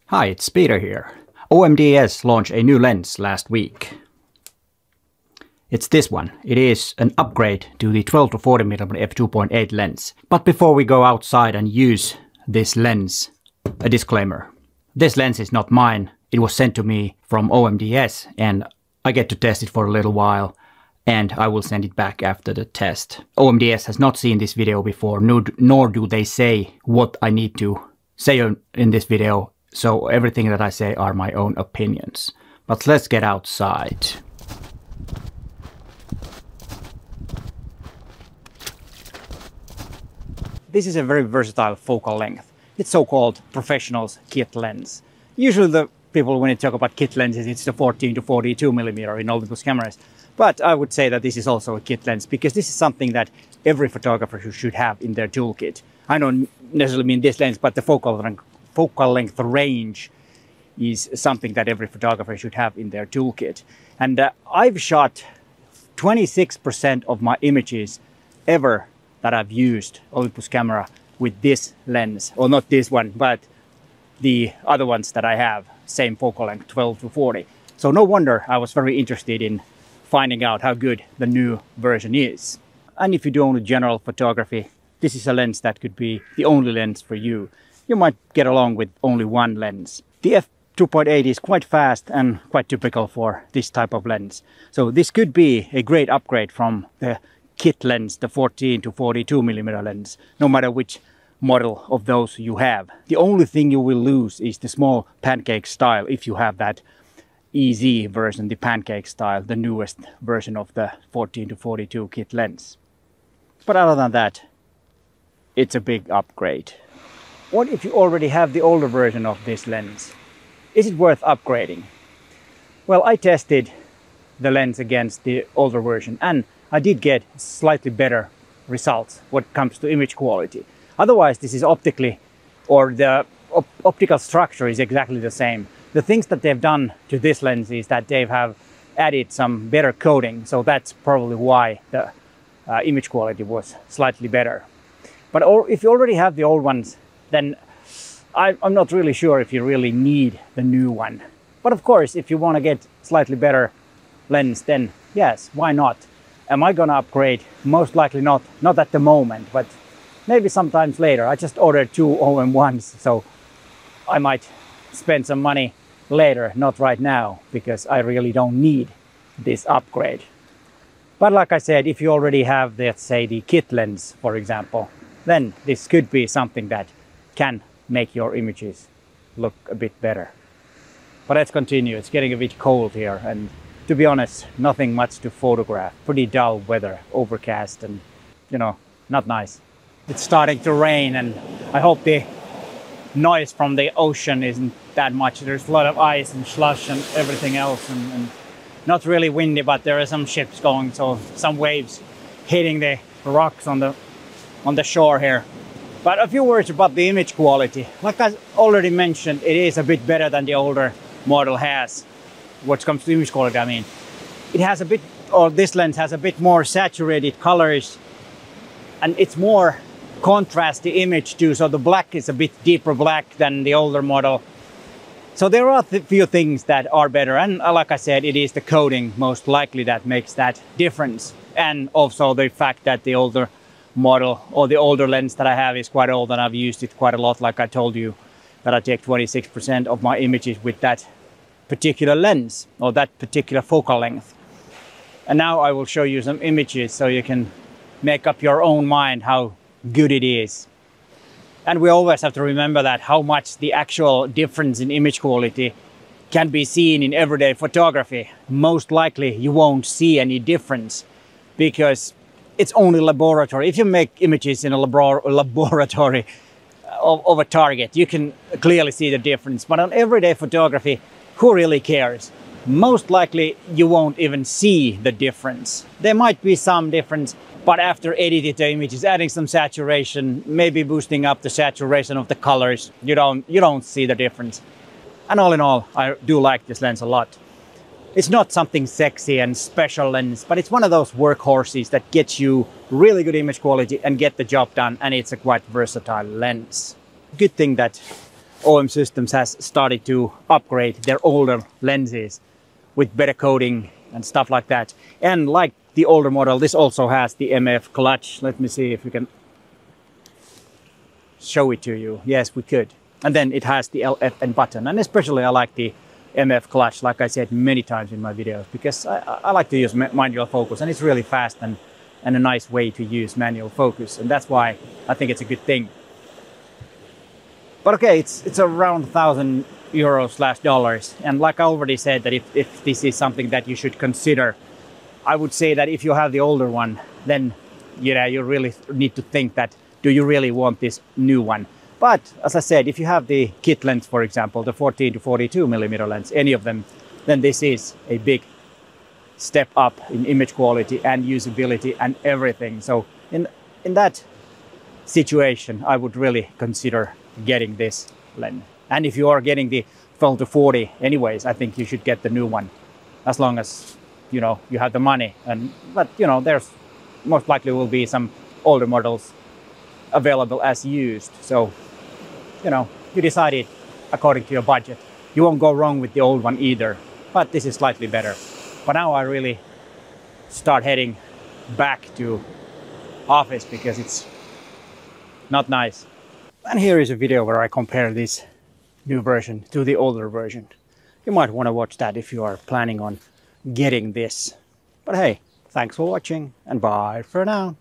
Hi, it's Peter here. OMDS launched a new lens last week. It's this one. It is an upgrade to the 12-40mm f2.8 lens. But before we go outside and use this lens, a disclaimer. This lens is not mine. It was sent to me from OMDS and I get to test it for a little while and I will send it back after the test. OMDS has not seen this video before, nor do they say what I need to say in this video. So everything that I say are my own opinions. But let's get outside. This is a very versatile focal length. It's so-called professional's kit lens. Usually the people, when you talk about kit lenses, it's the 14-42mm in Olympus cameras. But I would say that this is also a kit lens because this is something that every photographer should have in their toolkit. I don't necessarily mean this lens, but the focal length range is something that every photographer should have in their toolkit. And I've shot 26% of my images ever that I've used Olympus camera with this lens, or not this one, but the other ones that I have, same focal length, 12-40. So no wonder I was very interested in finding out how good the new version is. And if you do only general photography, this is a lens that could be the only lens for you. You might get along with only one lens. The f2.8 is quite fast and quite typical for this type of lens. So this could be a great upgrade from the kit lens, the 14-42mm lens, no matter which model of those you have. The only thing you will lose is the small pancake style if you have that EZ version, the pancake style, the newest version of the 14-42 kit lens. But other than that, it's a big upgrade. What if you already have the older version of this lens? Is it worth upgrading? Well, I tested the lens against the older version and I did get slightly better results when it comes to image quality. Otherwise, this is optically, or the optical structure is exactly the same. The things that they've done to this lens is that they have added some better coating, so that's probably why the image quality was slightly better. But if you already have the old ones, then I'm not really sure if you really need the new one. But of course, if you want to get slightly better lens, then yes, why not? Am I gonna upgrade? Most likely not at the moment, but maybe sometimes later. I just ordered 2 OM1s, so I might spend some money later, not right now, because I really don't need this upgrade. But like I said, if you already have, let's say, the kit lens, for example, then this could be something that can make your images look a bit better. But let's continue. It's getting a bit cold here, and to be honest, nothing much to photograph. Pretty dull weather, overcast, and you know, not nice. It's starting to rain, and I hope the noise from the ocean isn't that much. There's a lot of ice and slush and everything else, and not really windy, but there are some ships going, so some waves hitting the rocks on the shore here. But a few words about the image quality. Like I already mentioned, it is a bit better than the older model has. What comes to image quality, I mean. It has a bit, or this lens has a bit more saturated colors, and it's more contrasty image too, so the black is a bit deeper black than the older model. So there are a few things that are better, and like I said, it is the coating most likely that makes that difference. And also the fact that the older model, or the older lens that I have, is quite old and I've used it quite a lot. Like I told you, that I take 26% of my images with that particular lens, or that particular focal length. And now I will show you some images so you can make up your own mind how good it is. And we always have to remember that how much the actual difference in image quality can be seen in everyday photography. Most likely you won't see any difference because it's only laboratory. If you make images in a laboratory of a target, you can clearly see the difference. But on everyday photography, who really cares? Most likely you won't even see the difference. There might be some difference, but after editing the images, adding some saturation, maybe boosting up the saturation of the colors, you don't see the difference. And all in all, I do like this lens a lot. It's not something sexy and special lens, but it's one of those workhorses that gets you really good image quality and get the job done, and it's a quite versatile lens. Good thing that OM Systems has started to upgrade their older lenses with better coating and stuff like that. And like the older model, this also has the MF clutch. Let me see if we can show it to you. Yes, we could. And then it has the LFN button. And especially I like the MF clutch, like I said many times in my videos, because I like to use manual focus, and it's really fast and a nice way to use manual focus. And that's why I think it's a good thing. But okay, it's around €1,000/dollars. And like I already said, that if this is something that you should consider, I would say that if you have the older one, then you really need to think that, do you really want this new one? But as I said, if you have the kit lens, for example, the 14 to 42 millimeter lens, any of them, then this is a big step up in image quality and usability and everything. So in that situation, I would really consider getting this lens. And if you are getting the 12 to 40 anyways, I think you should get the new one, as long as you have the money. But there's most likely will be some older models available as used. So you decide it according to your budget. You won't go wrong with the old one either, but this is slightly better. But now I really start heading back to office because it's not nice. And here is a video where I compare this new version to the older version. You might want to watch that if you are planning on getting this. But hey, thanks for watching and bye for now.